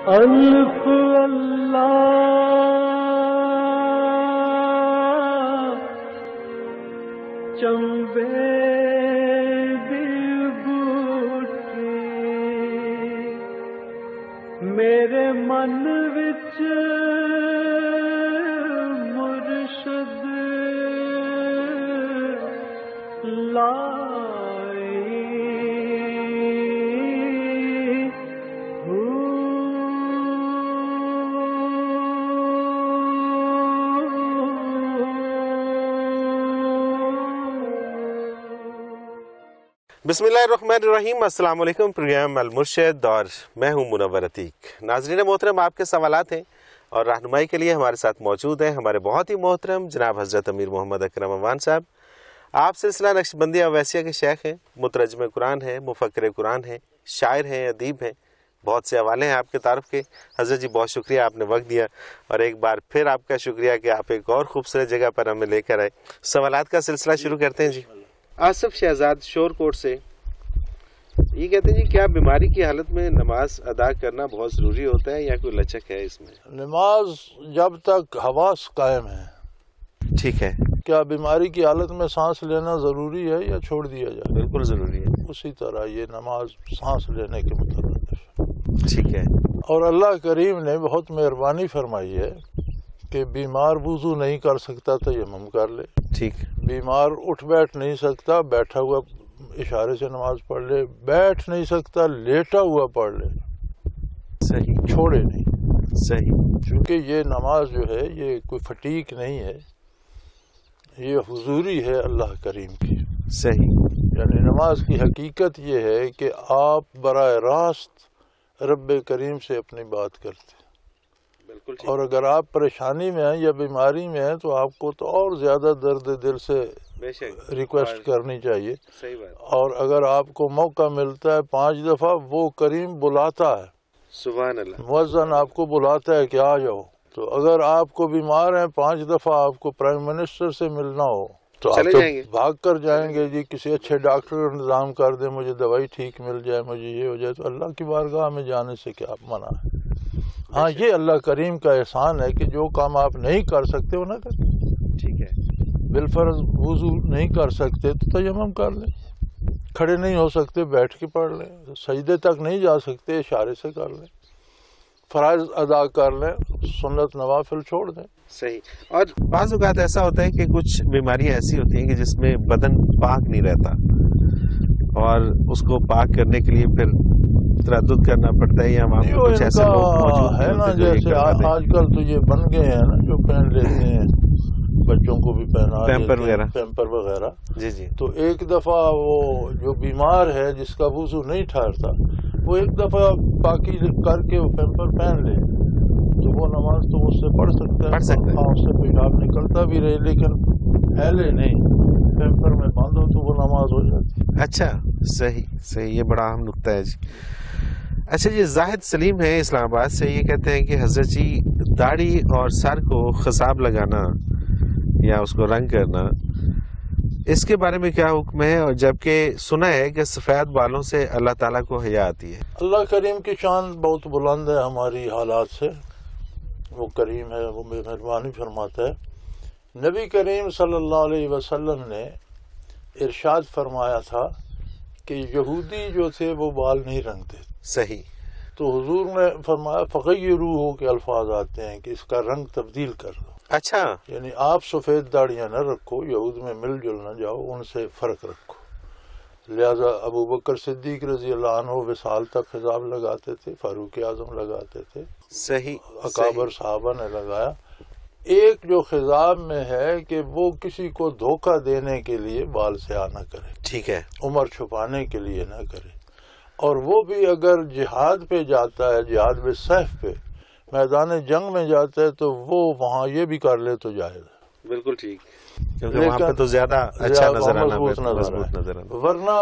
الف اللہ چمبے دل بوٹی میرے من وچ مرشد لائی بسم اللہ الرحمن الرحیم۔ السلام علیکم۔ پروگرام المرشد اور میں ہوں منور عتیق۔ ناظرین محترم، آپ کے سوالات ہیں اور رہنمائی کے لیے ہمارے ساتھ موجود ہیں ہمارے بہت ہی محترم جناب حضرت امیر محمد اکرم امان صاحب۔ آپ سلسلہ نقشبندیہ اویسیہ کے شیخ ہیں، مترجم قرآن ہیں، مفکر قرآن ہیں، شاعر ہیں، ادیب ہیں، بہت سے حوالے ہیں آپ کے تعارف کے۔ حضرت جی بہت شکریہ، آپ نے وقت دیا، اور ایک بار پھر آپ کا شکریہ کہ آپ ایک اور خوبصورت جگہ پر ہمیں لے کر آئے۔ سوالات کا سلسلہ شروع کرتے ہیں۔ جی آصف شہزاد شور کوٹ سے یہ کہتے ہیں جی، کیا بیماری کی حالت میں نماز ادا کرنا بہت ضروری ہوتا ہے یا کوئی لچک ہے اس میں؟ نماز جب تک حواس قائم ہے۔ ٹھیک ہے۔ کیا بیماری کی حالت میں سانس لینا ضروری ہے یا چھوڑ دیا جائے؟ بالکل ضروری ہے۔ اسی طرح یہ نماز سانس لینے کے مترادف ہے۔ ٹھیک ہے۔ اور اللہ کریم نے بہت مہربانی فرمائی ہے کہ بیمار وضو نہیں کر سکتا تیمم کر لے، ٹھیک، بیمار اٹھ بیٹھ نہیں سکتا بیٹھا ہوا اشارے سے نماز پڑھ لے، بیٹھ نہیں سکتا لیٹا ہوا پڑھ لے، صحیح، چھوڑے نہیں۔ صحیح، چونکہ یہ نماز جو ہے یہ کوئی فٹیک نہیں ہے، یہ حضوری ہے اللہ کریم کی۔ صحیح، یعنی نماز کی حقیقت یہ ہے کہ آپ براہ راست رب کریم سے اپنی بات کرتے ہیں، بالکل، اور اگر آپ پریشانی میں ہیں یا بیماری میں ہیں تو آپ کو تو اور زیادہ درد دل سے بے شک ریکویسٹ کرنی چاہیے۔ صحیح بات۔ اور اگر آپ کو موقع ملتا ہے 5 دفعہ، وہ کریم بلاتا ہے، سبحان اللہ، مؤذن آپ کو بلاتا ہے کہ آ جاؤ۔ تو اگر آپ کو بیمار ہیں 5 دفعہ آپ کو پرائم منسٹر سے ملنا ہو تو آپ تو بھاگ کر جائیں گے، جی کسی اچھے ڈاکٹر کا انتظام کر دیں، مجھے دوائی ٹھیک مل جائے، مجھے یہ ہو جائے۔ تو اللہ کی بارگاہ میں جانے سے کیا منع ہے؟ ہاں، یہ اللہ کریم کا احسان ہے کہ جو کام آپ نہیں کر سکتے وہ نہ کریں۔ ٹھیک ہے۔ بالفرض وضو نہیں کر سکتے تو تیمم کر لیں، کھڑے نہیں ہو سکتے بیٹھ کے پڑھ لیں، سجدے تک نہیں جا سکتے اشارے سے کر لیں، فرائض ادا کر لیں، سنت نوافل چھوڑ دیں۔ صحیح۔ اور بعض اوقات ایسا ہوتا ہے کہ کچھ بیماریاں ایسی ہوتی ہیں کہ جس میں بدن پاک نہیں رہتا، اور اس کو پاک کرنے کے لیے پھر تردد کرنا پڑتا ہے، یا وہاں پہ کچھ ایسے لوگ موجود ہے نا، ہوتے ہیں جیسے آج کل تو یہ بن گئے ہیں نا جو پہن لیتے ہیں، بچوں کو بھی پہنا پیمپر وغیرہ، پیمپر وغیرہ۔ جی جی۔ تو ایک دفعہ وہ جو بیمار ہے جس کا وضو نہیں ٹھہرتا، وہ ایک دفعہ پاکی کر کے وہ پیمپر پہن لے تو وہ نماز تو اس سے پڑھ سکتا ہے، ہاں اس سے پیشاب نکلتا بھی رہے لیکن پھیلے نہیں، پیمپر میں باندھو تو وہ نماز ہو جاتی۔ اچھا، صحیح صحیح، یہ بڑا اہم نقطہ ہے جی۔ اچھا جی، زاہد سلیم ہے اسلام آباد سے، یہ کہتے ہیں کہ حضرت جی داڑھی اور سر کو خضاب لگانا یا اس کو رنگ کرنا، اس کے بارے میں کیا حکم ہے؟ اور جبکہ سنا ہے کہ سفید بالوں سے اللہ تعالیٰ کو حیا آتی ہے۔ اللہ کریم کی شان بہت بلند ہے ہماری حالات سے، وہ کریم ہے، وہ مہربانی فرماتا ہے۔ نبی کریم صلی اللہ علیہ وسلم نے ارشاد فرمایا تھا کہ یہودی جو تھے وہ بال نہیں رنگتے۔ صحیح۔ تو حضور نے فرمایا فغیروہ کے الفاظ آتے ہیں کہ اس کا رنگ تبدیل کر دو۔ اچھا، یعنی آپ سفید داڑیاں نہ رکھو، یہود میں مل جل نہ جاؤ، ان سے فرق رکھو۔ لہذا ابو بکر صدیق رضی اللہ عنہ وصال تک خضاب لگاتے تھے، فاروق اعظم لگاتے تھے، صحیح، اکابر صحابہ نے لگایا۔ ایک جو خضاب میں ہے کہ وہ کسی کو دھوکہ دینے کے لیے بال سیاہ نہ کرے، ٹھیک ہے، عمر چھپانے کے لیے نہ کرے، اور وہ بھی اگر جہاد پہ جاتا ہے، جہاد بالسیف پہ میدان جنگ میں جاتا ہے تو وہ وہاں یہ بھی کر لے تو جائز ہے۔ بالکل ٹھیک، کیونکہ وہاں پہ تو زیادہ اچھا نظر آنا، مضبوط نظر آنا۔ ورنہ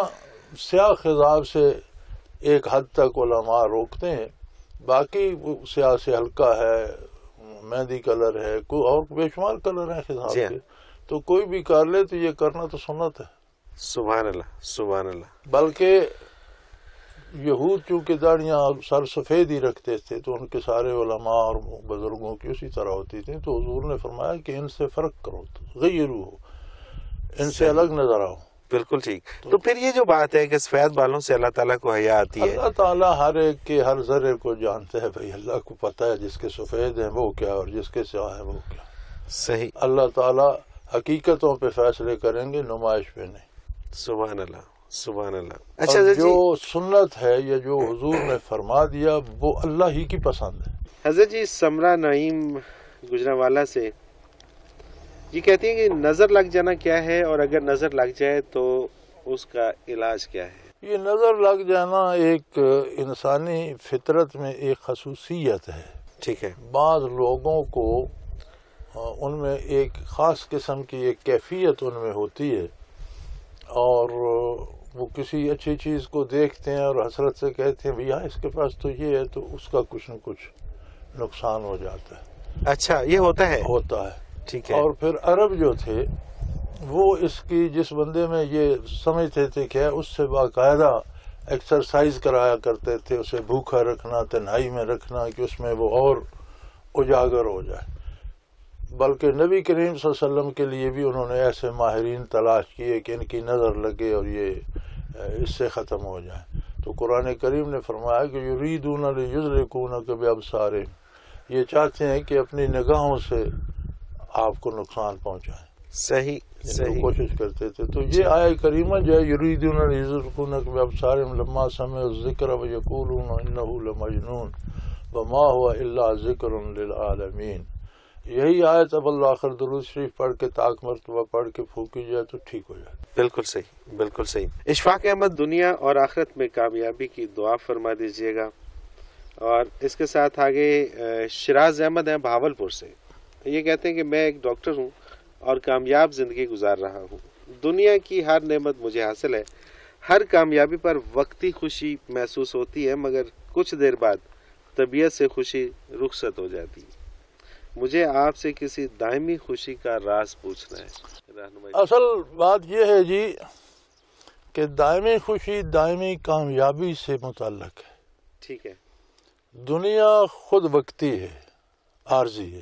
سیاہ خضاب سے ایک حد تک علماء روکتے ہیں، باقی سیاہ سے ہلکا ہے، مہندی کلر ہے، کوئی اور بے شمار کلر ہیں خضاب کے، تو کوئی بھی کر لے تو یہ کرنا تو سنت ہے۔ سبحان اللہ، سبحان اللہ۔ بلکہ یہود چونکہ داڑیاں سر سفید ہی رکھتے تھے تو ان کے سارے علماء اور بزرگوں کی اسی طرح ہوتی تھی، تو حضور نے فرمایا کہ ان سے فرق کرو، غیرو، ان سے الگ نظر آؤ۔ بالکل ٹھیک۔ تو پھر یہ جو بات ہے کہ سفید بالوں سے اللہ تعالیٰ کو حیا آتی ہے، اللہ تعالیٰ ہر ایک کے ہر ذرے کو جانتا ہے بھائی، اللہ کو پتہ ہے جس کے سفید ہیں وہ کیا اور جس کے سیاہ ہے وہ کیا۔ صحیح۔ اللہ تعالیٰ حقیقتوں پہ فیصلے کریں گے، نمائش پہ نہیں۔ سبحان اللہ، سبحان اللہ۔ اچھا، جو سنت ہے یا جو حضور نے فرما دیا وہ اللہ ہی کی پسند ہے۔ حضرت جی سمرہ نعیم گجرانوالہ سے یہ کہتی ہیں کہ نظر لگ جانا کیا ہے، اور اگر نظر لگ جائے تو اس کا علاج کیا ہے؟ یہ نظر لگ جانا ایک انسانی فطرت میں ایک خصوصیت ہے۔ ٹھیک ہے۔ بعض لوگوں کو ان میں ایک خاص قسم کی ایک کیفیت ان میں ہوتی ہے، اور وہ کسی اچھی چیز کو دیکھتے ہیں اور حسرت سے کہتے ہیں بھیا اس کے پاس تو یہ ہے، تو اس کا کچھ نہ کچھ نقصان ہو جاتا ہے۔ اچھا، یہ ہوتا ہے؟ ہوتا ہے۔ ٹھیک ہے۔ اور پھر عرب جو تھے وہ اس کی جس بندے میں یہ سمجھتے تھے کہ اس سے باقاعدہ ایکسرسائز کرایا کرتے تھے، اسے بھوکا رکھنا، تنہائی میں رکھنا کہ اس میں وہ اور اجاگر ہو جائے۔ بلکہ نبی کریم صلی اللہ علیہ وسلم کے لیے بھی انہوں نے ایسے ماہرین تلاش کیے کہ ان کی نظر لگے اور یہ اس سے ختم ہو جائے۔ تو قرآن کریم نے فرمایا کہ یریدون لیضلکونک بابصارہم، یہ چاہتے ہیں کہ اپنی نگاہوں سے آپ کو نقصان پہنچائیں۔ صحیح صحیح، کوشش کرتے تھے۔ تو یہ آیہ کریمہ جو ہے یریدون لیضلکونک بابصارہم لما سمعوا الذکر ویقولون انہ لمجنون وما هو الا ذکر للعالمین، یہی آیت اب آخر درود شریف پڑھ کے طاق مرتبہ پڑھ کے پھونکی جائے تو ٹھیک ہو جائے۔ بالکل صحیح، بالکل صحیح۔ اشفاق احمد دنیا اور آخرت میں کامیابی کی دعا فرما دیجیے گا۔ اور اس کے ساتھ آگے شراز احمد ہیں بھاولپور سے، یہ کہتے ہیں کہ میں ایک ڈاکٹر ہوں اور کامیاب زندگی گزار رہا ہوں۔ دنیا کی ہر نعمت مجھے حاصل ہے، ہر کامیابی پر وقتی خوشی محسوس ہوتی ہے، مگر کچھ دیر بعد طبیعت سے خوشی رخصت ہو جاتی ہے۔ مجھے آپ سے کسی دائمی خوشی کا راز پوچھنا ہے۔ اصل بات یہ ہے جی کہ دائمی خوشی دائمی کامیابی سے متعلق ہے۔ ٹھیک ہے۔ دنیا خود وقتی ہے، عارضی ہے۔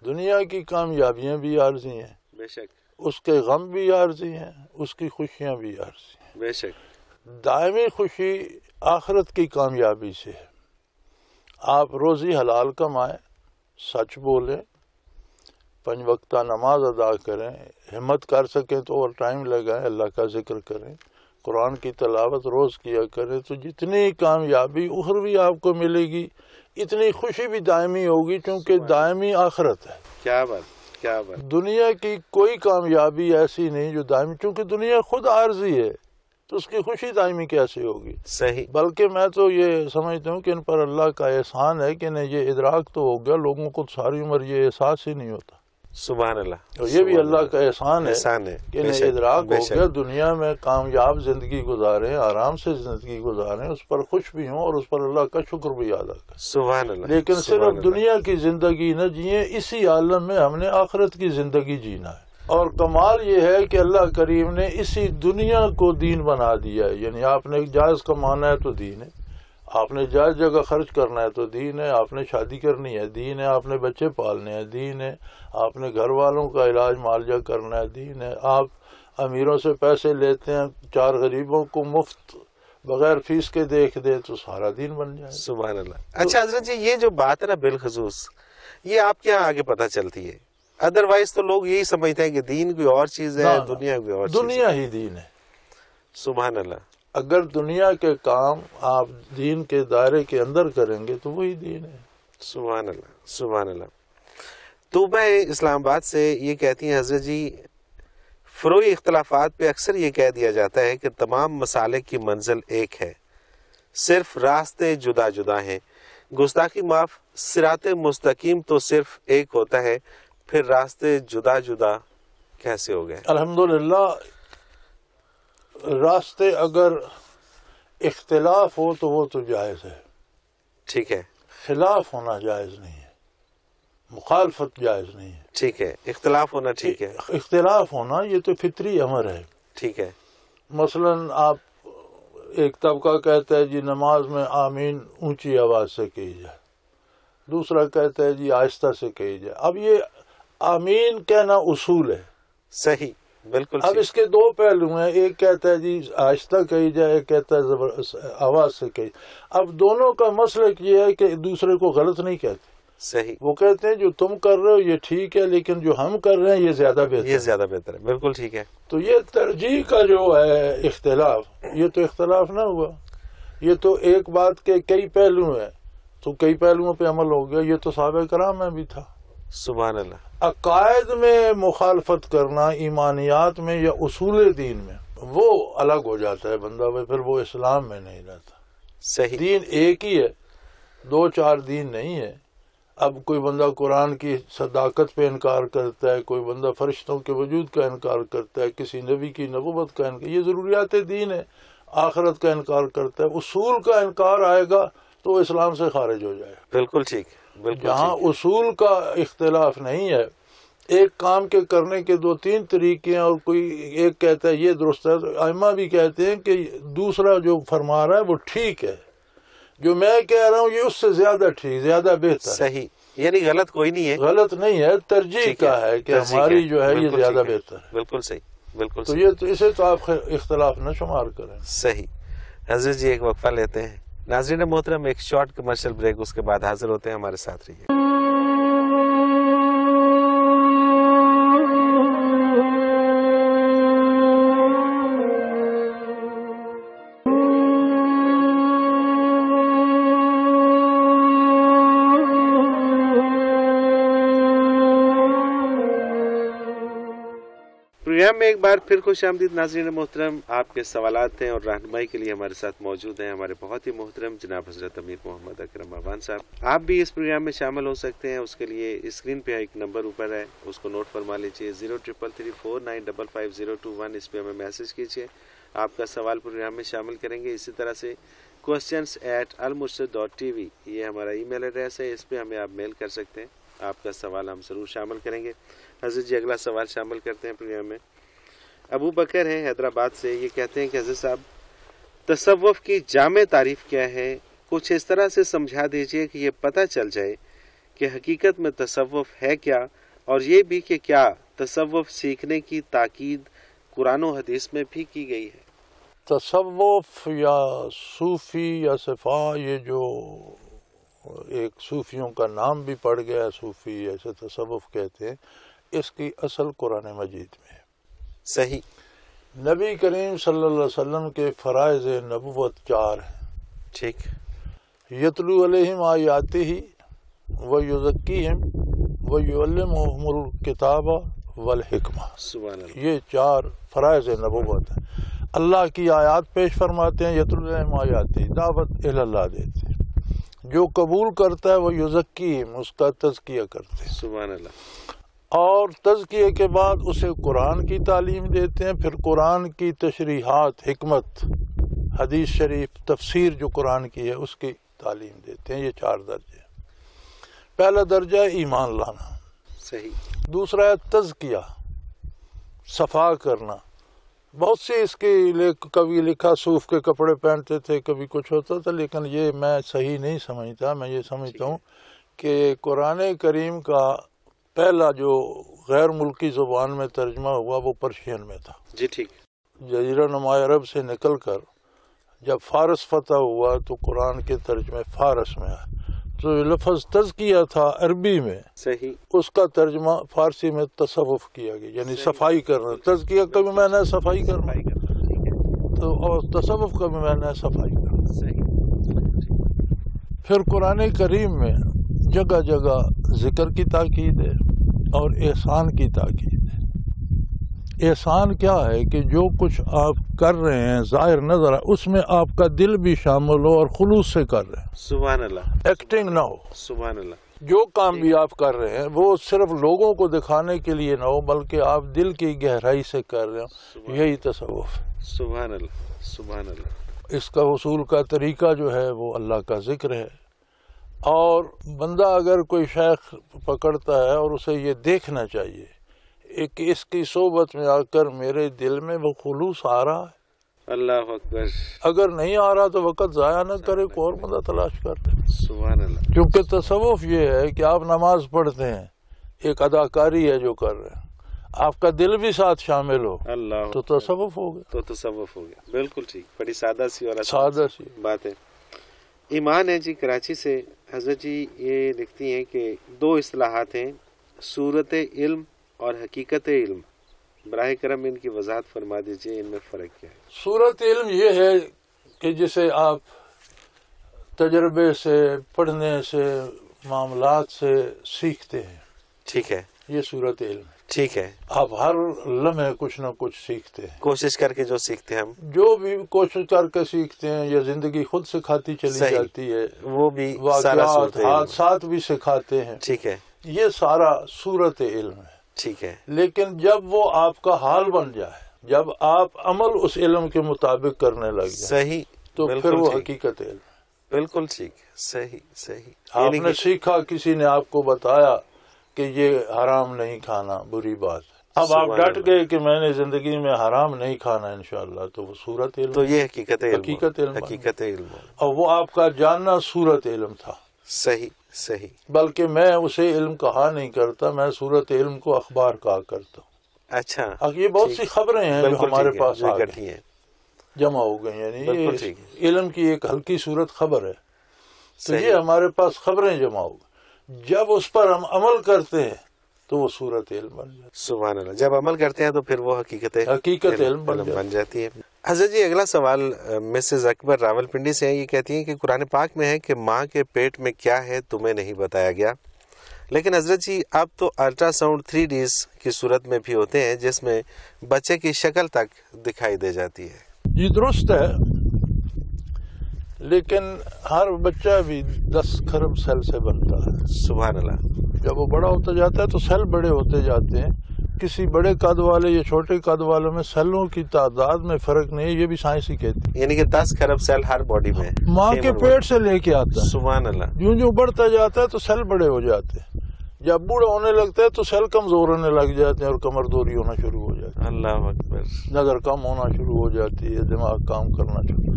دنیا کی کامیابیاں بھی عارضی ہیں، بے شک، اس کے غم بھی عارضی ہیں، اس کی خوشیاں بھی عارضی ہیں۔ بے شک۔ دائمی خوشی آخرت کی کامیابی سے ہے۔ آپ روزی حلال کمائیں، سچ بولیں، 5 وقتہ نماز ادا کریں، ہمت کر سکیں تو اور ٹائم لگائیں، اللہ کا ذکر کریں، قرآن کی تلاوت روز کیا کریں، تو جتنی کامیابی اخروی آپ کو ملے گی اتنی خوشی بھی دائمی ہوگی، کیونکہ دائمی آخرت ہے۔ کیا بات، کیا بات۔ دنیا کی کوئی کامیابی ایسی نہیں جو دائمی، کیونکہ دنیا خود عارضی ہے تو اس کی خوشی دائمی کیسے ہوگی؟ صحیح۔ بلکہ میں تو یہ سمجھتا ہوں کہ ان پر اللہ کا احسان ہے کہ یہ ادراک تو ہو گیا، لوگوں کو ساری عمر یہ احساس ہی نہیں ہوتا۔ سبحان اللہ۔ اور یہ بھی اللہ کا احسان ہے کہ انہیں ادراک ہو گیا، دنیا میں کامیاب زندگی گزاریں، آرام سے زندگی گزاریں، اس پر خوش بھی ہوں اور اس پر اللہ کا شکر بھی ادا کریں۔ سبحان اللہ۔ لیکن صرف دنیا کی زندگی نہ جئیں، اسی عالم میں ہم نے آخرت کی زندگی جینا ہے۔ اور کمال یہ ہے کہ اللہ کریم نے اسی دنیا کو دین بنا دیا ہے، یعنی آپ نے جائز کمانا ہے تو دین ہے، آپ نے جائز جگہ خرچ کرنا ہے تو دین ہے، آپ نے شادی کرنی ہے دین ہے، آپ نے بچے پالنے ہیں دین ہے، آپ نے گھر والوں کا علاج معالجہ کرنا ہے دین ہے، آپ امیروں سے پیسے لیتے ہیں 4 غریبوں کو مفت بغیر فیس کے دیکھ دیں تو سارا دین بن جائے۔ سبحان اللہ۔ اچھا حضرت جی، یہ جو بات ہے نا بالخصوص، یہ آپ کے یہاں آگے پتہ چلتی ہے؟ ادروائز تو لوگ یہی سمجھتے ہیں کہ دین کوئی اور چیز ہے، دنیا کوئی اور چیز ہے۔ دنیا ہی دین ہے۔ سبحان اللہ۔ اگر دنیا کے کام آپ دین کے دائرے کے اندر کریں گے تو وہی دین ہے۔ سبحان اللہ، سبحان اللہ۔ تو میں اسلام آباد سے یہ کہتی ہیں حضرت جی، فروعی اختلافات پہ اکثر یہ کہہ دیا جاتا ہے کہ تمام مسالک کی منزل ایک ہے، صرف راستے جدا جدا ہیں۔ گستاخی معاف، صراط مستقیم تو صرف ایک ہوتا ہے، پھر راستے جدا جدا کیسے ہو گئے؟ الحمدللہ، راستے اگر اختلاف ہو تو وہ تو جائز ہے، ٹھیک ہے۔ خلاف ہونا جائز نہیں ہے، مخالفت جائز نہیں ہے۔ ٹھیک ہے، اختلاف ہونا ٹھیک ہے۔ اختلاف ہونا یہ تو فطری امر ہے۔ ٹھیک ہے۔ مثلا آپ ایک طبقہ کہتا ہے جی نماز میں آمین اونچی آواز سے کہی جائے، دوسرا کہتا ہے جی آہستہ سے کہی جائے۔ اب یہ آمین کہنا اصول ہے، صحیح، بالکل۔ اب اس کے دو پہلو ہیں، ایک کہتا ہے جی آہستہ کہی جائے، ایک کہتا ہے آواز سے کہی۔ اب دونوں کا مسلک یہ ہے کہ دوسرے کو غلط نہیں کہتے، صحیح، وہ کہتے ہیں جو تم کر رہے ہو یہ ٹھیک ہے، لیکن جو ہم کر رہے ہیں یہ زیادہ بہتر ہے، یہ زیادہ بہتر ہے، بالکل ٹھیک ہے۔ تو یہ ترجیح کا جو ہے اختلاف، یہ تو اختلاف نہ ہوا، یہ تو ایک بات کے کئی پہلو ہیں، تو کئی پہلوؤں پہ عمل ہو گیا۔ یہ تو صحابہ کرام میں بھی تھا۔ سبحان اللہ۔ عقائد میں مخالفت کرنا ایمانیات میں یا اصول دین میں وہ الگ ہو جاتا ہے بندہ، پھر وہ اسلام میں نہیں رہتا۔ صحیح، دین ایک ہی ہے، دو چار دین نہیں ہے۔ اب کوئی بندہ قرآن کی صداقت پہ انکار کرتا ہے، کوئی بندہ فرشتوں کے وجود کا انکار کرتا ہے، کسی نبی کی نبوت کا انکار، یہ ضروریات دین ہے، آخرت کا انکار کرتا ہے، اصول کا انکار آئے گا تو اسلام سے خارج ہو جائے گا۔ بالکل ٹھیک، بالکل جہاں ٹھیک۔ اصول کا اختلاف نہیں ہے، ایک کام کے کرنے کے دو تین طریقے ہیں، اور کوئی ایک کہتا ہے یہ درست ہے، ائمہ بھی کہتے ہیں کہ دوسرا جو فرما رہا ہے وہ ٹھیک ہے، جو میں کہہ رہا ہوں یہ اس سے زیادہ ٹھیک، زیادہ بہتر ہے۔ صحیح، یعنی غلط کوئی نہیں ہے، غلط نہیں ہے، ترجیح کا ہے کہ ترجیح ہماری ہے، جو ہے یہ بالکل زیادہ ٹھیک ہے، بہتر ہے۔ بالکل صحیح، بالکل تو صحیح، یہ تو اسے تو آپ اختلاف نہ شمار کریں۔ صحیح۔ حضرت جی ایک وقفہ لیتے ہیں۔ ناظرین محترم، ایک شارٹ کمرشل بریک، اس کے بعد حاضر ہوتے ہیں، ہمارے ساتھ رہیے۔ پروگرام میں ایک بار پھر خوش آمدید ناظرین محترم۔ آپ کے سوالات ہیں اور رہنمائی کے لیے ہمارے ساتھ موجود ہیں ہمارے بہت ہی محترم جناب حضرت امیر محمد اکرم اعوان صاحب۔ آپ بھی اس پروگرام میں شامل ہو سکتے ہیں، اس کے لیے اسکرین پہ ایک نمبر اوپر ہے، اس کو نوٹ فرما لیجیے، 033349550221، اس پہ ہمیں میسج کیجیے، آپ کا سوال پروگرام میں شامل کریں گے۔ اسی طرح سے questions@almurshid.tv یہ ہمارا ای میل ایڈریس ہے، اس پہ ہمیں آپ میل کر سکتے ہیں، آپ کا سوال ہم ضرور شامل کریں گے۔ حضرت جی اگلا سوال شامل کرتے ہیں پروگرام میں۔ ابو بکر ہیں حیدرآباد سے، یہ کہتے ہیں کہ حضرت صاحب تصوف کی جامع تعریف کیا ہے؟ کچھ اس طرح سے سمجھا دیجئے کہ یہ پتہ چل جائے کہ حقیقت میں تصوف ہے کیا، اور یہ بھی کہ کیا تصوف سیکھنے کی تاکید قرآن و حدیث میں بھی کی گئی ہے؟ تصوف یا صوفی یا صفا، یہ جو ایک صوفیوں کا نام بھی پڑ گیا، صوفی ایسے تصوف کہتے ہیں، اس کی اصل قرآن مجید میں ہے۔ صحیح۔ نبی کریم صلی اللہ علیہ وسلم کے فرائض نبوت 4 ہیں۔ ٹھیک۔ یتلو علیہم آیاتہ ویزکیہم ویعلمہم الکتاب والحکمہ، سبحان اللہ۔ یہ 4 فرائض نبوت ہیں۔ اللہ کی آیات پیش فرماتے ہیں، یتلو علیہم آیاتہ، دعوت اللہ دیتے ہیں، جو قبول کرتا ہے وہ یزکیہم، اس کا تزکیہ کرتے ہیں، سبحان اللہ۔ اور تزکیے کے بعد اسے قرآن کی تعلیم دیتے ہیں، پھر قرآن کی تشریحات، حکمت، حدیث شریف، تفسیر جو قرآن کی ہے اس کی تعلیم دیتے ہیں۔ یہ 4 درجے ہیں۔ پہلا درجہ ہے ایمان لانا، صحیح۔ دوسرا ہے تزکیہ، صفا کرنا۔ بہت سی اس کی کبھی لکھا صوف کے کپڑے پہنتے تھے، کبھی کچھ ہوتا تھا، لیکن یہ میں صحیح نہیں سمجھتا۔ میں یہ سمجھتا ہوں کہ قرآن کریم کا پہلا جو غیر ملکی زبان میں ترجمہ ہوا وہ پرشین میں تھا۔ جی ٹھیک۔ جزیرہ نما عرب سے نکل کر جب فارس فتح ہوا تو قرآن کے ترجمے فارس میں آئے، تو لفظ تزکیہ تھا عربی میں، صحیح، اس کا ترجمہ فارسی میں تصوف کیا گیا، یعنی صفائی کرنا۔ تزکیہ کا بھی معنی ہے صفائی کرنا، تو اور تصوف کا بھی معنی ہے صفائی کرنا۔ صحیح۔ پھر قرآن کریم میں جگہ جگہ ذکر کی تاکید ہے اور احسان کی تاکید ہے۔ احسان کیا ہے کہ جو کچھ آپ کر رہے ہیں ظاہر نظر اس میں آپ کا دل بھی شامل ہو اور خلوص سے کر رہے ہیں، سبحان اللہ، ایکٹنگ نہ ہو۔ سبحان اللہ۔ جو کام بھی آپ کر رہے ہیں وہ صرف لوگوں کو دکھانے کے لیے نہ ہو، بلکہ آپ دل کی گہرائی سے کر رہے ہوں، یہی تصوف ہے۔ سبحان اللہ، سبحان اللہ۔ اس کا حصول کا طریقہ جو ہے وہ اللہ کا ذکر ہے، اور بندہ اگر کوئی شیخ پکڑتا ہے اور اسے یہ دیکھنا چاہیے کہ اس کی صحبت میں آ کر میرے دل میں وہ خلوص آ رہا ہے، اللہ اکبر. اگر نہیں آ رہا تو وقت ضائع نہ کرے، کوئی اور بندہ تلاش کرتے. سبحان اللہ. کیونکہ تصوف یہ ہے کہ آپ نماز پڑھتے ہیں، ایک اداکاری ہے جو کر رہے ہیں، آپ کا دل بھی ساتھ شامل ہو اللہ تو تصوف ہو گیا. تو تصوف ہو گیا. بالکل ٹھیک. بڑی سادہ سی اور سادہ سی بات ہے. ایمان ہے جی کراچی سے. حضرت جی یہ لکھتی ہیں کہ 2 اصطلاحات ہیں، صورت علم اور حقیقت علم. براہ کرم ان کی وضاحت فرما دیجئے، ان میں فرق کیا ہے؟ صورت علم یہ ہے کہ جسے آپ تجربے سے، پڑھنے سے، معاملات سے سیکھتے ہیں. ٹھیک ہے. یہ صورت علم ہے. ٹھیک ہے. آپ ہر لمحے کچھ نہ کچھ سیکھتے ہیں، کوشش کر کے جو سیکھتے ہیں ہم، جو بھی کوشش کر کے سیکھتے ہیں، یا زندگی خود سکھاتی چلی جاتی ہے، وہ بھی واقعات حادثات بھی سکھاتے ہیں. ٹھیک ہے. یہ سارا صورت علم ہے. ٹھیک ہے. لیکن جب وہ آپ کا حال بن جائے، جب آپ عمل اس علم کے مطابق کرنے لگ جائیں، صحیح، تو پھر وہ حقیقت علم. بالکل ٹھیک. صحیح صحیح. آپ نے سیکھا، کسی نے آپ کو بتایا کہ یہ حرام نہیں کھانا بری بات ہے، اب آپ ڈٹ گئے کہ میں نے زندگی میں حرام نہیں کھانا انشاءاللہ، تو وہ صورت علم. تو یہ حقیقت علم. حقیقت علم. اور وہ آپ کا جاننا صورت علم تھا. صحیح صحیح. بلکہ میں اسے علم کہا نہیں کرتا، میں صورت علم کو اخبار کہا کرتا ہوں. اچھا. یہ بہت سی خبریں ہیں جو ہمارے پاس اکٹھی ہیں، جمع ہو گئی، یعنی یہ علم کی ایک ہلکی صورت خبر ہے. تو یہ ہمارے پاس خبریں جمع ہو گئی، جب اس پر ہم عمل کرتے ہیں تو وہ صورت علم بن جاتی ہے. سبحان اللہ. جب عمل کرتے ہیں تو پھر وہ حقیقت علم بن جاتی ہے. حضرت جی اگلا سوال مسز اکبر راول پنڈی سے ہے. یہ کہتی ہیں کہ قرآن پاک میں ہے کہ ماں کے پیٹ میں کیا ہے تمہیں نہیں بتایا گیا، لیکن حضرت جی اب تو الٹرا ساؤنڈ 3Ds کی صورت میں بھی ہوتے ہیں جس میں بچے کی شکل تک دکھائی دے جاتی ہے. یہ درست ہے، لیکن ہر بچہ بھی 10 کھرب سیل سے بنتا ہے. سبحان اللہ. جب وہ بڑا ہوتا جاتا ہے تو سیل بڑے ہوتے جاتے ہیں. کسی بڑے قد والے یا چھوٹے قد والوں میں سیلوں کی تعداد میں فرق نہیں ہے، یہ بھی سائنس ہی کہتی ہے. یعنی کہ 10 کھرب سیل ہر باڈی میں ماں کے پیٹ سے لے کے آتا ہے. سبحان اللہ. جو جو بڑھتا جاتا ہے تو سیل بڑے ہو جاتے ہیں. جب بوڑھا ہونے لگتا ہے تو سیل کمزور ہونے لگ جاتے ہیں اور کمر دوری ہونا شروع ہو جاتی ہے. اللہ اکبر. نظر کم ہونا شروع ہو جاتی ہے، دماغ کام کرنا شروع.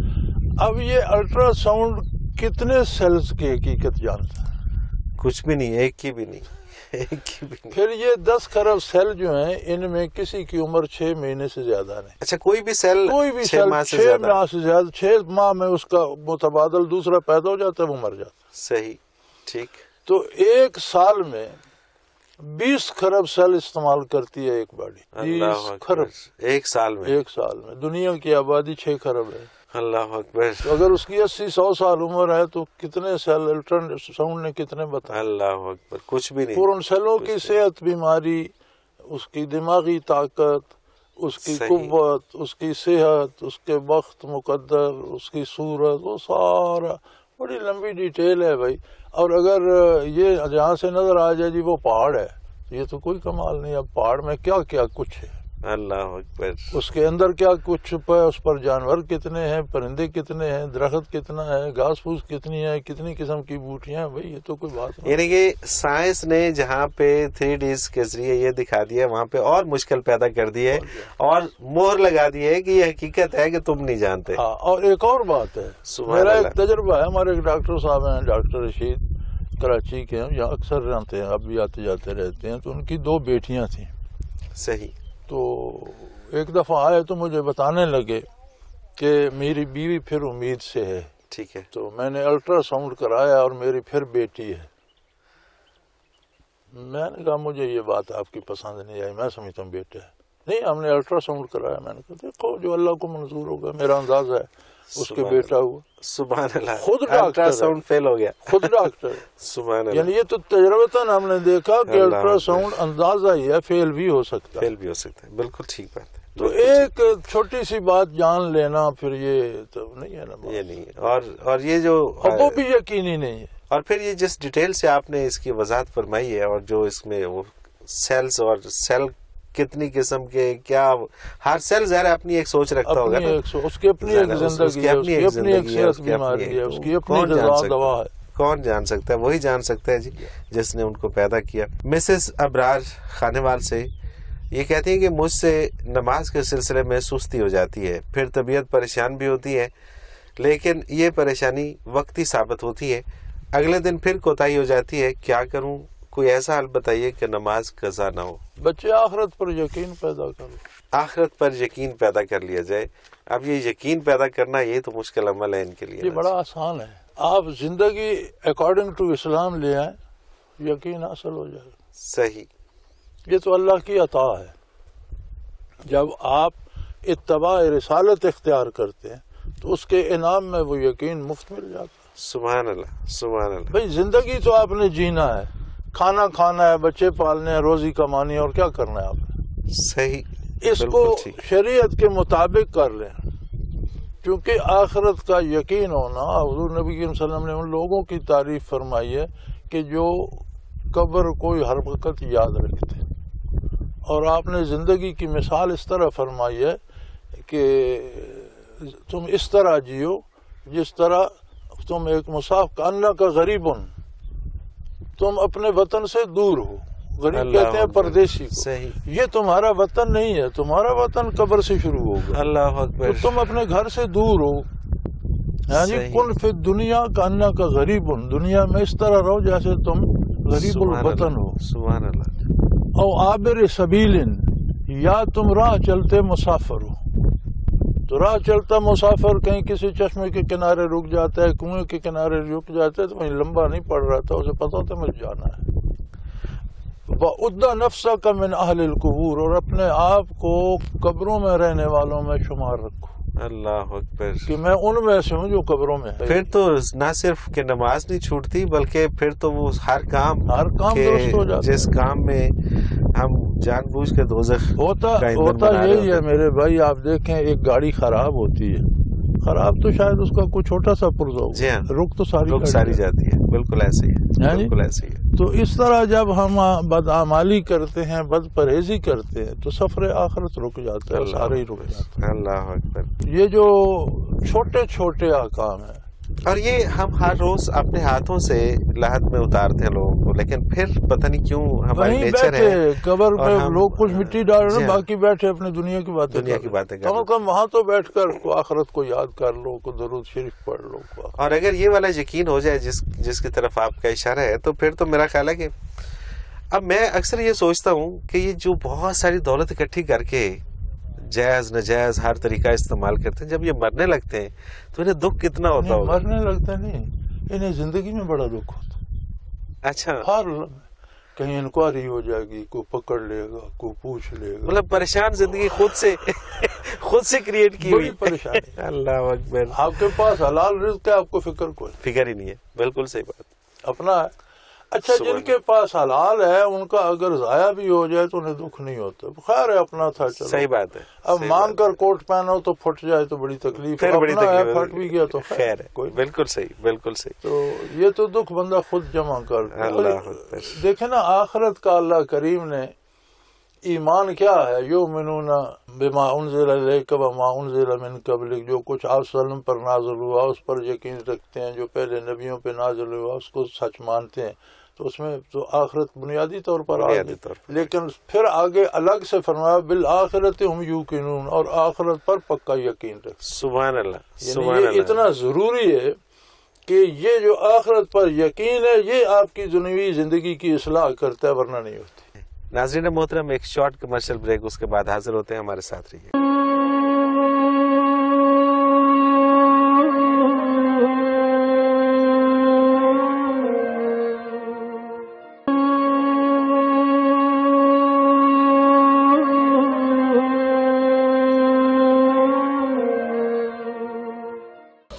اب یہ الٹرا ساؤنڈ کتنے سیلز کی حقیقت جانتا ہے؟ کچھ بھی نہیں، ایک کی بھی نہیں. پھر یہ 10 کھرب سیل جو ہیں، ان میں کسی کی عمر 6 مہینے سے زیادہ نہیں. اچھا، کوئی بھی سیل 6 ماہ سے زیادہ 6 ماہ میں اس کا متبادل دوسرا پیدا ہو جاتا ہے، وہ مر جاتا ہے. صحیح. ٹھیک. تو 1 سال میں 20 کھرب سیل استعمال کرتی ہے ایک باڈی. 20 کھرب 1 سال میں. 1 سال میں. دنیا کی آبادی 6 کھرب ہے. اللہ اکبر. تو اگر اس کی 80-100 سال عمر ہے تو کتنے سیل الٹرا ساؤنڈ نے کتنے بتایا؟ اللہ اکبر. کچھ بھی نہیں. پورن سیلوں کی صحت، بیماری، اس کی دماغی طاقت، اس کی قوت، اس کی صحت، اس کے وقت مقدر، اس کی صورت، وہ سارا بڑی لمبی ڈیٹیل ہے بھائی. اور اگر یہ جہاں سے نظر آ جائے جی وہ پہاڑ ہے، یہ تو کوئی کمال نہیں. اب پہاڑ میں کیا کیا کچھ ہے، اللہ اکبر. اس کے اندر کیا کچھ چھپا ہے، اس پر جانور کتنے ہیں، پرندے کتنے ہیں، درخت کتنا ہے، گھاس پھوس کتنی ہے، کتنی قسم کی بوٹیاں ہیں. بھائی یہ تو کوئی بات نہیں. یعنی کہ سائنس نے جہاں پہ 3Ds کے ذریعے یہ دکھا دیا، وہاں پہ اور مشکل پیدا کر دی ہے اور مہر لگا دی ہے کہ یہ حقیقت ہے کہ تم نہیں جانتے. اور ایک اور بات ہے، میرا ایک تجربہ ہے. ہمارے ایک ڈاکٹر صاحب ہیں، ڈاکٹر رشید، کراچی کے ہیں، یہاں اکثر رہتے ہیں، اب بھی آتے جاتے رہتے ہیں. تو ان کی 2 بیٹیاں تھیں. صحیح. تو ایک دفعہ آئے تو مجھے بتانے لگے کہ میری بیوی پھر امید سے ہے. ٹھیک ہے. تو میں نے الٹرا ساؤنڈ کرایا اور میری پھر بیٹی ہے. میں نے کہا مجھے یہ بات آپ کی پسند نہیں آئی، میں سمجھتا ہوں بیٹا ہے. نہیں، ہم نے الٹرا ساؤنڈ کرایا. میں نے کہا دیکھو جو اللہ کو منظور ہوگا. میرا انداز ہے اس کے بیٹا ہوا. سبحان اللہ. خود ڈاکٹر ساؤنڈ فیل ہو گیا، خود ڈاکٹر. سبحان اللہ. یعنی یہ تو تجربتاً ہم نے دیکھا کہ الٹرا ساؤنڈ اندازہ ہی ہے، فیل بھی ہو سکتا ہے. فیل بھی ہو سکتا ہے. بالکل ٹھیک بات ہے. تو ایک چھوٹی سی بات جان لینا پھر یہ تو نہیں ہے نا. یہ نہیں. اور یہ جو وہ بھی یقینی نہیں ہے. اور پھر یہ جس ڈیٹیل سے آپ نے اس کی وضاحت فرمائی ہے، اور جو اس میں وہ سیلز اور سیل کتنی قسم کے، کیا ہر سیل ظاہر اپنی ایک سوچ رکھتا ہوگا، اس کی اپنی ایک زندگی ہے، اس کی اپنی ایک صحت بیماری ہے، اس کی اپنی دوا ہے. کون جان سکتا ہے؟ وہی جان سکتا ہے جی جس نے ان کو پیدا کیا. مسز ابرار خانیوال سے یہ کہتے ہیں کہ مجھ سے نماز کے سلسلے میں سستی ہو جاتی ہے، پھر طبیعت پریشان بھی ہوتی ہے، لیکن یہ پریشانی وقتی ثابت ہوتی ہے، اگلے دن پھر کوتاہی ہو جاتی ہے، کیا کروں؟ کوئی ایسا حل بتائیے کہ نماز قضا نہ ہو۔ بچے آخرت پر یقین پیدا کرو، آخرت پر یقین پیدا کر لیا جائے۔ اب یہ یقین پیدا کرنا یہ تو مشکل عمل ہے ان کے لیے۔ یہ بڑا آسان ہے، آپ زندگی اکارڈنگ ٹو اسلام لے آئیں، یقین حاصل ہو جائے گا۔ صحیح، یہ تو اللہ کی عطا ہے۔ جب آپ اتباع رسالت اختیار کرتے ہیں تو اس کے انعام میں وہ یقین مفت مل جاتا ہے۔ سبحان اللہ، سبحان اللہ۔ بھئی زندگی تو آپ نے جینا ہے، کھانا کھانا ہے، بچے پالنے ہیں، روزی کمانی ہے، اور کیا کرنا ہے آپ نے؟ صحیح، اس کو شریعت کے مطابق کر لیں، کیونکہ آخرت کا یقین ہونا، حضور نبی صلی اللہ علیہ وسلم نے ان لوگوں کی تعریف فرمائی ہے کہ جو قبر کو ہر وقت یاد رکھتے ہیں، اور آپ نے زندگی کی مثال اس طرح فرمائی ہے کہ تم اس طرح جیو جس طرح تم ایک مسافر کاننا کا غریبن، تم اپنے وطن سے دور ہو، غریب کہتے ہیں پردیسی کو۔ صحیح، یہ تمہارا وطن نہیں ہے، تمہارا وطن قبر سے شروع ہوگا۔ اللہ اکبر۔ تو تم اپنے گھر سے دور ہو، یعنی کن فی دنیا کاننا کا غریبن، دنیا میں اس طرح رہو جیسے تم غریب الوطن ہو۔ سبحان اللہ۔ او عابر سبیل، یا تم راہ چلتے مسافر ہو۔ تو راہ چلتا مسافر کہیں کسی چشمے کے کنارے رک جاتا ہے، کنویں کے کنارے رک جاتا ہے، تو وہیں لمبا نہیں پڑ رہا تھا، اسے پتا تھا مجھے جانا ہے۔ وَأُدَّ نَفْسَكَ مِنْ أَهْلِ الْقُبُورِ، اور اپنے آپ کو قبروں میں رہنے والوں میں شمار رکھو، اللہ اکبر، کہ میں ان میں سے ہوں جو قبروں میں ہے۔ پھر تو نہ صرف کہ نماز نہیں چھوٹتی، بلکہ پھر تو وہ ہر کام درست ہو جاتا ہے۔ جس کام میں ہم جان بوجھ کے دوزخ ہوتا یہی ہے میرے بھائی۔ آپ دیکھیں ایک گاڑی خراب ہوتی ہے، خراب تو شاید اس کا کوئی چھوٹا سا پرزا ہو، جی ہاں، رک تو ساری جاتی ہے، بالکل ایسے ہی ہے، بالکل ایسے ہی ہے۔ تو اس طرح جب ہم بدعمالی کرتے ہیں، بد پرہیزی کرتے ہیں، تو سفر آخرت رک جاتا ہے، سارے ہی رک جاتے ہیں۔ اللہ اکبر۔ یہ جو چھوٹے چھوٹے احکام ہیں، اور یہ ہم ہر روز اپنے ہاتھوں سے لاحت میں اتارتے ہیں لوگوں کو، لیکن پھر پتہ نہیں کیوں ہماری نیچر ہے قبر پہ لوگ کچھ مٹی ڈال رہے ہیں، باقی بیٹھے اپنی دنیا کی باتیں کم از کم وہاں تو بیٹھ کر آخرت کو یاد کر لو، کو درود شریف پڑھ لو۔ اور اگر یہ والا یقین ہو جائے جس کی طرف آپ کا اشارہ ہے، تو پھر تو میرا خیال ہے کہ اب میں اکثر یہ سوچتا ہوں کہ یہ جو بہت ساری دولت اکٹھی کر کے جائز ناجائز ہر طریقہ استعمال کرتے ہیں، جب یہ مرنے لگتے ہیں تو انہیں دکھ کتنا ہوتا ہوگا؟ مرنے لگتا نہیں، انہیں زندگی میں بڑا دکھ ہوتا۔ اچھا، ہر کہیں انکوائری ہو جائے گی، کوئی پکڑ لے گا، کوئی پوچھ لے گا، مطلب پریشان زندگی خود سے کریٹ کی ہوئی پریشانی۔ اللہ اکبر۔ آپ کے پاس حلال رزق ہے، آپ کو فکر ہی نہیں ہے، بالکل صحیح بات، اپنا ہے۔ اچھا، جن کے پاس حلال ہے ان کا اگر ضائع بھی ہو جائے تو انہیں دکھ نہیں ہوتا، خیر ہے، اپنا تھا، چلو صحیح بات ہے۔ اب مانگ کر کوٹ پہنو تو پھٹ جائے تو بڑی تکلیف ہے، پھٹ بھی گیا تو خیر ہے، بالکل صحیح، بالکل صحیح۔ تو یہ تو دکھ بندہ خود جمع کرتا ہے۔ اللہ اکبر۔ دیکھیں نا، آخرت کا اللہ کریم نے ایمان کیا ہے، یؤمنون بما انزل الیک وما انزل من قبلک، جو کچھ آپ صلی اللہ علیہ وسلم پر نازل ہوا اس پر یقین رکھتے ہیں، جو پہلے نبیوں پہ نازل ہوا اس کو سچ مانتے ہیں۔ تو اس میں تو آخرت بنیادی طور پر آگے، لیکن پھر آگے الگ سے فرمایا بالآخرت ہم یوقنون، اور آخرت پر پکا یقین رکھتے۔ سبحان اللہ، یعنی یہ اتنا ضروری ہے کہ یہ جو آخرت پر یقین ہے یہ آپ کی دنیوی زندگی کی اصلاح کرتا ہے، ورنہ نہیں ہوتی۔ ناظرین محترم، ایک شارٹ کمرشل بریک، اس کے بعد حاضر ہوتے ہیں، ہمارے ساتھ رہیے۔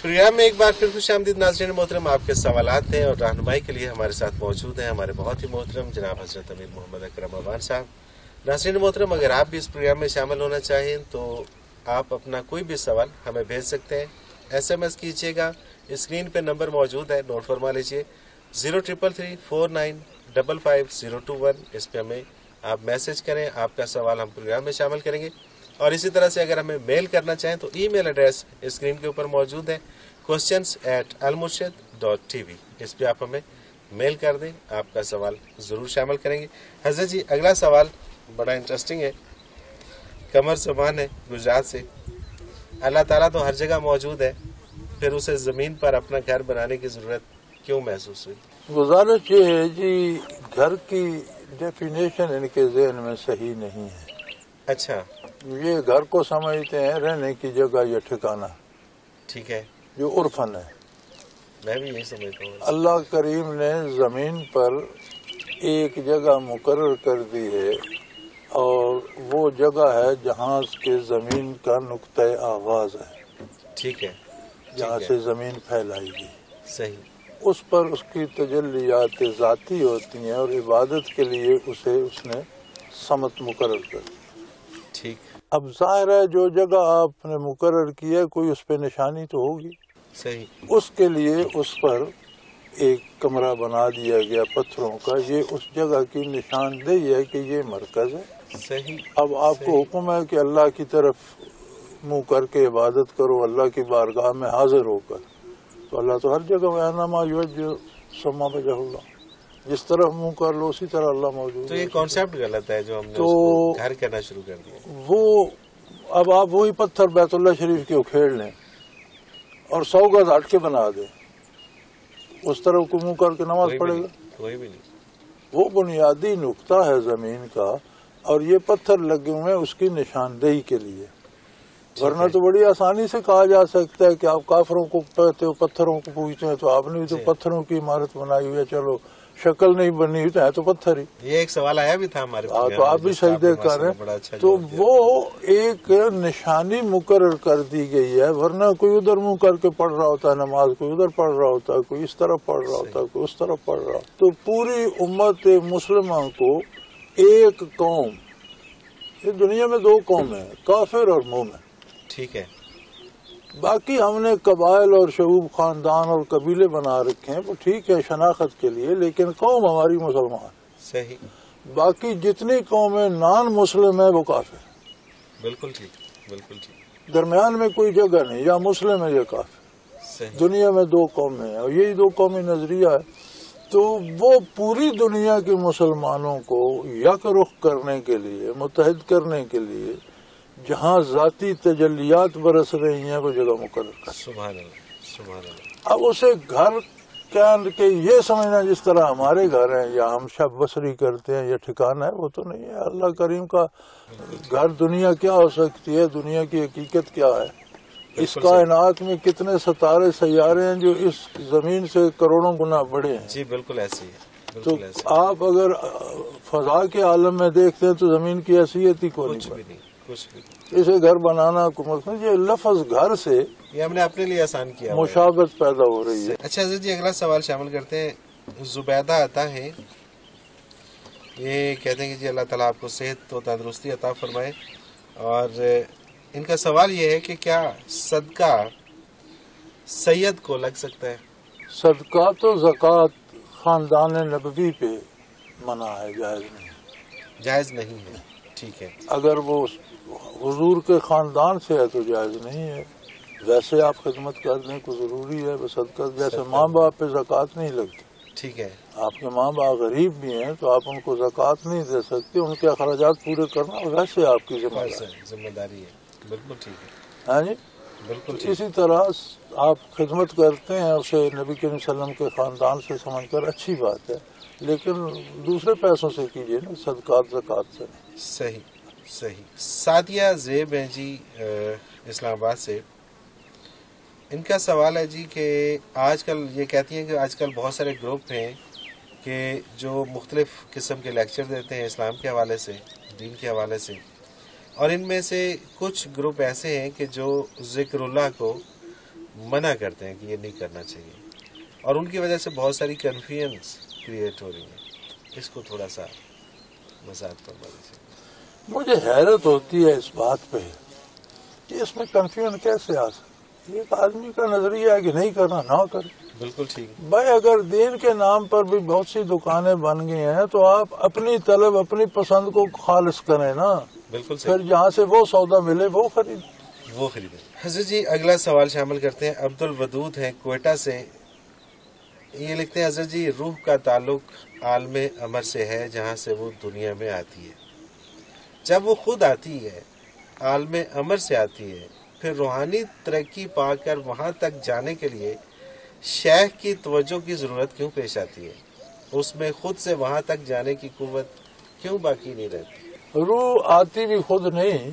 پروگرام میں ایک بار پھر خوش آمدید ناظرین محترم، آپ کے سوالات ہیں اور رہنمائی کے لیے ہمارے ساتھ موجود ہیں ہمارے بہت ہی محترم جناب حضرت امیر محمد اکرم افغان صاحب۔ ناظرین محترم، اگر آپ بھی اس پروگرام میں شامل ہونا چاہیں تو آپ اپنا کوئی بھی سوال ہمیں بھیج سکتے ہیں، SMS کیجیے گا، اسکرین پہ نمبر موجود ہے، نوٹ فرما لیجیے، 033349555021، اس پہ ہمیں آپ میسج کریں، آپ کا سوال ہم پروگرام میں شامل کریں گے۔ اور اسی طرح سے اگر ہمیں میل کرنا چاہیں تو ای میل ایڈریس اسکرین کے اوپر موجود ہے، questions@almurshid.tv، اس پہ آپ ہمیں میل کر دیں، آپ کا سوال ضرور شامل کریں گے۔ حضرت جی، اگلا سوال بڑا انٹرسٹنگ ہے. قمر سمان ہے گجرات سے. اللہ تعالیٰ تو ہر جگہ موجود ہے, پھر اسے زمین پر اپنا گھر بنانے کی ضرورت کیوں محسوس ہوئی؟ گزارش یہ ہے جی, گھر کی ڈیفینیشن ان کے ذہن میں صحیح نہیں ہے. اچھا, یہ گھر کو سمجھتے ہیں رہنے کی جگہ یا ٹھکانہ, ٹھیک ہے, جو عرفن ہے. میں بھی یہی سمجھتا ہوں. اللہ کریم نے زمین پر ایک جگہ مقرر کر دی ہے, اور وہ جگہ ہے جہاں کے زمین کا نقطۂ آغاز ہے. ٹھیک ہے, جہاں سے زمین پھیلائی گئی. صحیح. اس پر اس کی تجلیات ذاتی ہوتی ہیں, اور عبادت کے لیے اس نے سمت مقرر کر دی. ٹھیک. اب ظاہر ہے جو جگہ آپ نے مقرر کی ہے کوئی اس پہ نشانی تو ہوگی. صحیح. اس کے لیے اس پر ایک کمرہ بنا دیا گیا پتھروں کا, یہ اس جگہ کی نشاندہی ہے کہ یہ مرکز ہے. صحیح. اب آپ کو حکم ہے کہ اللہ کی طرف منہ کر کے عبادت کرو, اللہ کی بارگاہ میں حاضر ہو کر. تو اللہ تو ہر جگہ وَإِنَّمَا يُوَجِّهُ ثُمَّ وَجْهُ اللَّهُ, جس طرف منہ کر لو اسی طرح اللہ موجود ہے. تو یہ کانسیپٹ غلط ہے جو ہم نے اس کو گھر کرنا شروع کر دیا. وہ اب آپ وہی پتھر بیت اللہ شریف کے اکھیڑ لیں اور 100 گز ہٹ کے بنا دیں, اس طرف کو منہ کر کے نماز پڑھے گا؟ کوئی بھی نہیں. وہ بنیادی نقطہ ہے زمین کا, اور یہ پتھر لگے ہوئے ہیں اس کی نشاندہی کے لیے. ورنہ تو بڑی آسانی سے کہا جا سکتا ہے کہ آپ کافروں کو کہتے ہو پتھروں کو پوجتے ہیں, تو آپ نے بھی تو پتھروں کی عمارت بنائی ہوئی ہے, چلو شکل نہیں بنی ہوئی تو ہے تو پتھر ہی. یہ ایک سوال آیا بھی تھا ہمارے پاس, تو آپ بھی سجدے کر رہے ہیں. تو وہ ایک نشانی مقرر کر دی گئی ہے, ورنہ کوئی ادھر منہ کر کے پڑھ رہا ہوتا ہے نماز, کوئی ادھر پڑھ رہا ہوتا ہے, کوئی اس طرف پڑھ رہا ہوتا ہے, کوئی اس طرف پڑھ رہا. تو پوری امت مسلمہ کو ایک قوم, یہ دنیا میں 2 قومیں ہیں, کافر اور مومن. ٹھیک ہے. باقی ہم نے قبائل اور شعوب خاندان اور قبیلے بنا رکھے ہیں, وہ ٹھیک ہے شناخت کے لیے, لیکن قوم ہماری مسلمان. صحیح. باقی جتنی قومیں نان مسلم ہیں وہ کافر. بالکل ٹھیک, بالکل ٹھیک. درمیان میں کوئی جگہ نہیں, یا مسلم ہے یا کافر. صحیح. دنیا میں 2 قومیں ہیں, اور یہی 2 قومی نظریہ ہے. تو وہ پوری دنیا کے مسلمانوں کو یک رخ کرنے کے لیے, متحد کرنے کے لیے, جہاں ذاتی تجلیات برس رہی ہیں وہ جگہ مقرر کر. سبحان اللہ, سبحان اللہ. اب اسے گھر کہ یہ سمجھنا جس طرح ہمارے گھر ہیں یا ہم شب بسری کرتے ہیں یا ٹھکانہ ہے, وہ تو نہیں ہے. اللہ کریم کا گھر دنیا کیا ہو سکتی ہے, دنیا کی حقیقت کیا ہے. اس کائنات میں کتنے ستارے سیارے ہیں جو اس زمین سے کروڑوں گنا بڑے ہیں. جی بالکل ایسی ہے. تو آپ اگر فضا کے عالم میں دیکھتے ہیں تو زمین کی حیثیت ہی کوئی نہیں. اسے گھر بنانا یہ لفظ گھر سے یہ ہم نے اپنے لیے آسان کیا, مشابہت پیدا ہو رہی ہے. اچھا حضرت جی, اگلا سوال شامل کرتے ہیں. زبیدہ عطا ہے, یہ کہتے ہیں کہ جی اللہ تعالیٰ آپ کو صحت و تندرستی عطا فرمائے, اور ان کا سوال یہ ہے کہ کیا صدقہ سید کو لگ سکتا ہے؟ صدقہ تو زکوٰۃ خاندان نبوی پہ منع ہے, جائز نہیں. جائز نہیں ہے. ٹھیک ہے. اگر وہ حضور کے خاندان سے ہے تو جائز نہیں ہے. ویسے آپ خدمت کرنے کو ضروری ہے, صدقہ جیسے ماں باپ پہ زکوٰۃ نہیں لگتی. ٹھیک ہے. آپ کے ماں باپ غریب بھی ہیں تو آپ ان کو زکوٰۃ نہیں دے سکتے, ان کے اخراجات پورے کرنا ویسے آپ کی ذمہ داری ہے. بالکل ٹھیک ہے. ہاں جی, بالکل. اسی طرح آپ خدمت کرتے ہیں اسے نبی کریم صلی اللہ علیہ وسلم کے خاندان سے سمجھ کر اچھی بات ہے, لیکن دوسرے پیسوں سے کیجیے نا, صدقات زکوٰۃ سے نہیں. صحیح صحیح. سعدیہ زیب ہیں جی اسلام آباد سے, ان کا سوال ہے جی کہ آج کل یہ کہتی ہیں کہ آج کل بہت سارے گروپ ہیں کہ جو مختلف قسم کے لیکچر دیتے ہیں اسلام کے حوالے سے, دین کے حوالے سے, اور ان میں سے کچھ گروپ ایسے ہیں کہ جو ذکر اللہ کو منع کرتے ہیں کہ یہ نہیں کرنا چاہیے, اور ان کی وجہ سے بہت ساری کنفیوژنس کریٹ ہو رہی ہیں. اس کو تھوڑا سا وضاحت فرما دیجیے. مجھے حیرت ہوتی ہے اس بات پہ کہ اس میں کنفیوژن کیسے آ سکتی. ایک آدمی کا نظریہ ہے کہ نہیں کرنا, نہ کرے. بالکل ٹھیک. بھائی اگر دین کے نام پر بھی بہت سی دکانیں بن گئی ہیں تو آپ اپنی طلب اپنی پسند کو خالص کریں نا. بالکل. پھر جہاں سے وہ سودا ملے وہ خریدیں. حضرت جی اگلا سوال شامل کرتے ہیں. عبد الودود ہیں کوئٹہ سے, یہ لکھتے ہیں حضرت جی روح کا تعلق عالم امر سے ہے جہاں سے وہ دنیا میں آتی ہے, جب وہ خود آتی ہے، عالم امر سے آتی ہے، پھر روحانی ترقی پا کر وہاں تک جانے کے لیے شیخ کی توجہ کی ضرورت کیوں پیش آتی ہے؟ اس میں خود سے وہاں تک جانے کی قوت کیوں باقی نہیں رہتی؟ روح آتی بھی خود نہیں،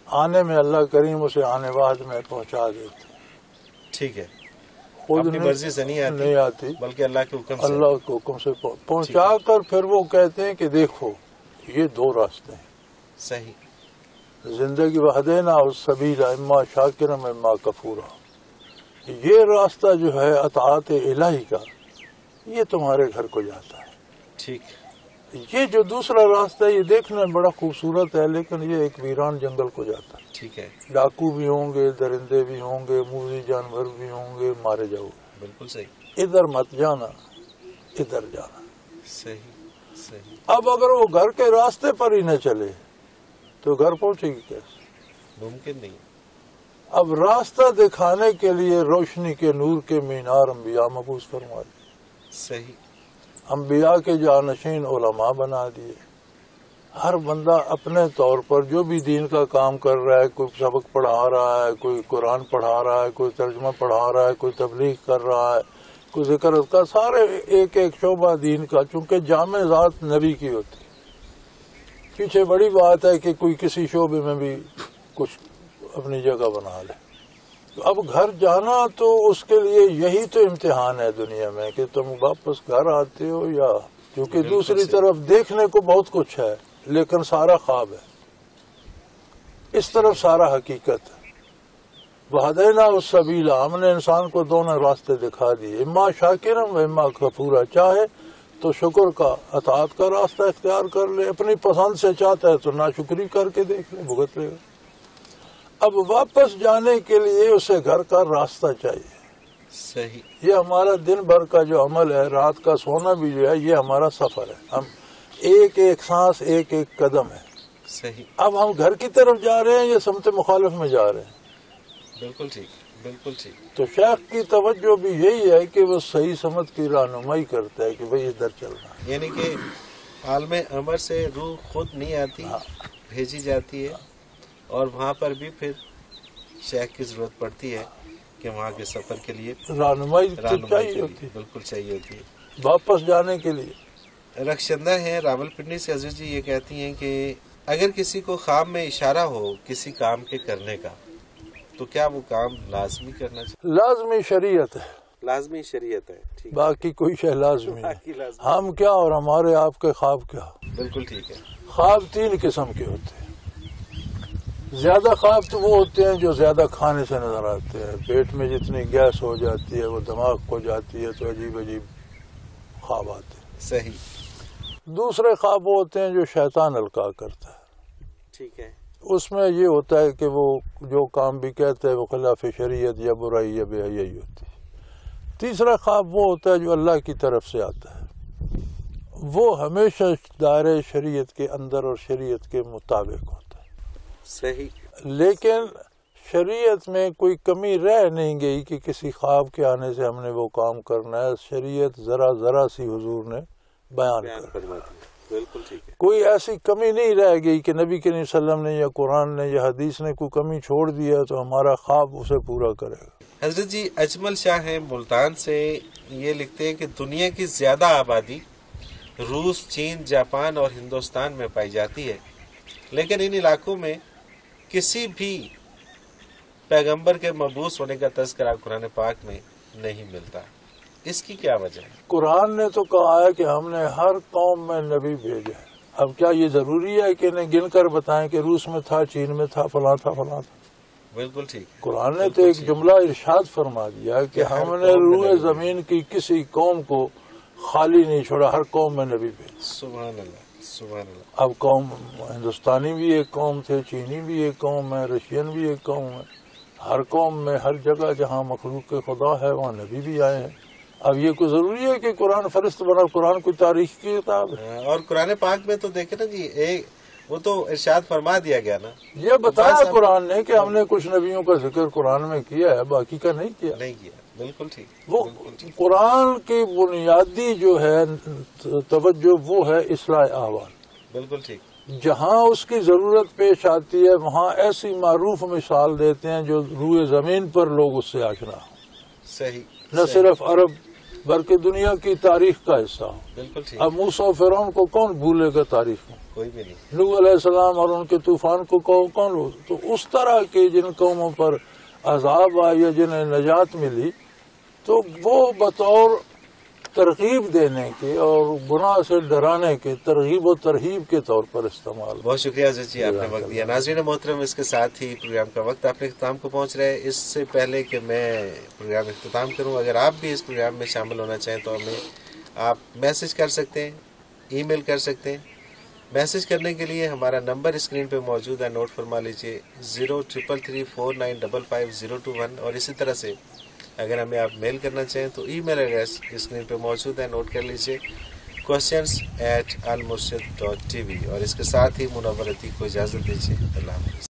آنے میں اللہ کریم اسے آنے بعد میں پہنچا دیتے. ٹھیک ہے، خود اپنی مرضی سے نہیں آتی بلکہ اللہ کے حکم سے. اللہ کے حکم سے پہنچا کر پھر وہ کہتے ہیں کہ دیکھو یہ دو راستے ہیں. صحیح. زندگی وحدینا السبیل اما شاکرا اما کفورا. یہ راستہ جو ہے اطاعت الہی کا، یہ تمہارے گھر کو جاتا ہے. ٹھیک. یہ جو دوسرا راستہ ہے یہ دیکھنے میں بڑا خوبصورت ہے، لیکن یہ ایک ویران جنگل کو جاتا ہے. ٹھیک ہے. ڈاکو بھی ہوں گے، درندے بھی ہوں گے، موذی جانور بھی ہوں گے، مارے جاؤ. بالکل صحیح. ادھر مت جانا، ادھر جانا. صحیح صحیح. اب اگر وہ گھر کے راستے پر ہی نہ چلے تو گھر پہنچے گی کیسے؟ ممکن نہیں. اب راستہ دکھانے کے لیے روشنی کے نور کے مینار انبیاء مبعوث فرما دیے. صحیح. انبیاء کے جانشین علماء بنا دیے. ہر بندہ اپنے طور پر جو بھی دین کا کام کر رہا ہے، کوئی سبق پڑھا رہا ہے، کوئی قرآن پڑھا رہا ہے، کوئی ترجمہ پڑھا رہا ہے، کوئی تبلیغ کر رہا ہے، کوئی ذکر کا، سارے ایک ایک شعبہ دین کا، چونکہ جامع ذات نبی کی ہوتی. پیچھے بڑی بات ہے کہ کوئی کسی شعبے میں بھی کچھ اپنی جگہ بنا لے. اب گھر جانا تو اس کے لیے یہی تو امتحان ہے دنیا میں کہ تم واپس گھر آتے ہو یا، کیونکہ دوسری طرف دیکھنے کو بہت کچھ ہے لیکن سارا خواب ہے، اس طرف سارا حقیقت ہے. وہدینا السبیل، ہم نے انسان کو دونوں راستے دکھا دیے، اما شاکرا و اما کفورا. چاہے تو شکر کا اطاعت کا راستہ اختیار کر لے، اپنی پسند سے چاہتا ہے تو ناشکری کر کے دیکھ لے، بھگت لے گا. اب واپس جانے کے لیے اسے گھر کا راستہ چاہیے. صحیح. یہ ہمارا دن بھر کا جو عمل ہے، رات کا سونا بھی جو ہے، یہ ہمارا سفر ہے. ہم ایک ایک سانس، ایک ایک قدم ہے. صحیح. اب ہم گھر کی طرف جا رہے ہیں یا سمت مخالف میں جا رہے ہیں؟ بالکل ٹھیک، بالکل ٹھیک. تو شیخ کی توجہ بھی یہی ہے کہ وہ صحیح سمت کی رہنمائی کرتا ہے کہ بھئی ادھر چلنا. یعنی کہ عالم امر سے روح خود نہیں آتی، بھیجی جاتی ہے، اور وہاں پر بھی پھر شیخ کی ضرورت پڑتی ہے کہ وہاں کے سفر کے لیے رہنمائی چاہیے ہوتی ہے، بالکل چاہیے ہوتی ہے واپس جانے کے لیے. رخشندہ ہیں راول پنڈی سے حضرت جی، یہ کہتی ہیں کہ اگر کسی کو خواب میں اشارہ ہو کسی کام کے کرنے کا تو کیا وہ کام لازمی کرنا چاہیے؟ لازمی شریعت ہے، لازمی شریعت ہے. ٹھیک. باقی کوئی شے لازمی ہے. ہم کیا اور ہمارے آپ کے خواب کیا. بالکل ٹھیک ہے. خواب 3 قسم کے ہوتے ہیں. زیادہ خواب تو وہ ہوتے ہیں جو زیادہ کھانے سے نظر آتے ہیں، پیٹ میں جتنی گیس ہو جاتی ہے وہ دماغ کو جاتی ہے تو عجیب عجیب خواب آتے ہیں. صحیح. دوسرے خواب وہ ہوتے ہیں جو شیطان القاء کرتا ہے. ٹھیک ہے. اس میں یہ ہوتا ہے کہ وہ جو کام بھی کہتے ہیں وہ خلاف شریعت یا برائی یا بے حیائی ہوتی ہے. تیسرا خواب وہ ہوتا ہے جو اللہ کی طرف سے آتا ہے، وہ ہمیشہ دائرہ شریعت کے اندر اور شریعت کے مطابق ہوتا ہے. صحیح. لیکن شریعت میں کوئی کمی رہ نہیں گئی کہ کسی خواب کے آنے سے ہم نے وہ کام کرنا ہے. شریعت ذرا ذرا سی حضور نے بیان کر دی. بالکل ٹھیک ہے. کوئی ایسی کمی نہیں رہ گئی کہ نبی کریم صلی اللہ علیہ وسلم نے یا قرآن نے یا حدیث نے کوئی کمی چھوڑ دی ہے تو ہمارا خواب اسے پورا کرے گا. حضرت جی اجمل شاہ ہیں ملتان سے، یہ لکھتے ہیں کہ دنیا کی زیادہ آبادی روس، چین، جاپان اور ہندوستان میں پائی جاتی ہے، لیکن ان علاقوں میں کسی بھی پیغمبر کے مبعوث ہونے کا تذکرہ قرآن پاک میں نہیں ملتا. اس کی کیا وجہ ہے؟ قرآن نے تو کہا ہے کہ ہم نے ہر قوم میں نبی بھیجا ہے. اب کیا یہ ضروری ہے کہ انہیں گن کر بتائیں کہ روس میں تھا، چین میں تھا، فلاں تھا، فلاں تھا؟ بالکل ٹھیک. قرآن نے تو ایک جملہ ارشاد فرما دیا کہ ہم نے روئے زمین کی کسی قوم کو خالی نہیں چھوڑا، ہر قوم میں نبی بھیجا. سبحان اللہ، سبحان اللہ. اب قوم ہندوستانی بھی ایک قوم تھے، چینی بھی ایک قوم ہے، رشین بھی ایک قوم ہے. ہر قوم میں ہر جگہ جہاں مخلوق کے خدا ہے وہاں نبی بھی آئے ہیں. اب یہ کوئی ضروری ہے کہ قرآن فرست بنا؟ قرآن کوئی تاریخ کی کتاب ہے. اور قرآن پاک میں تو دیکھیں نا جی، وہ تو ارشاد فرما دیا گیا نا، یہ بتایا قرآن نے کہ ہم نے کچھ نبیوں کا ذکر قرآن میں کیا ہے، باقی کا نہیں کیا. بالکل ٹھیک. وہ قرآن کی بنیادی جو ہے توجہ وہ ہے اصلاح احوال. بالکل ٹھیک. جہاں اس کی ضرورت پیش آتی ہے وہاں ایسی معروف مثال دیتے ہیں جو روئے زمین پر لوگ اس سے آشنا ہوں. صحیح. نہ صرف عرب بلکہ دنیا کی تاریخ کا حصہ ہوں. بالکل ٹھیک. اب موسیٰ و فرعون کو کون بھولے گا تاریخ میں؟ کوئی بھی نہیں. نوح علیہ السلام اور ان کے طوفان کو کون لو. تو اس طرح کے جن قوموں پر عذاب آیا جنہیں نجات ملی تو وہ بطور ترغیب دینے کے اور گناہ سے ڈرانے کے ترغیب و ترہیب کے طور پر استعمال. بہت شکریہ عزیز جی، آپ نے وقت دیا. ناظرین محترم، اس کے ساتھ ہی پروگرام کا وقت اپنے اختتام کو پہنچ رہا ہے. اس سے پہلے کہ میں پروگرام اختتام کروں، اگر آپ بھی اس پروگرام میں شامل ہونا چاہیں تو ہمیں آپ میسج کر سکتے ہیں، ای میل کر سکتے ہیں. میسج کرنے کے لیے ہمارا نمبر اسکرین پہ موجود ہے، نوٹ فرما لیجیے 0333495021. اور اسی طرح سے اگر ہمیں آپ میل کرنا چاہیں تو ای میل ایڈریس اسکرین پہ موجود ہے، نوٹ کر لیجیے questions@almurshid.tv. اور اس کے ساتھ ہی منور عتیق کو اجازت دیجیے. اللہ حافظ.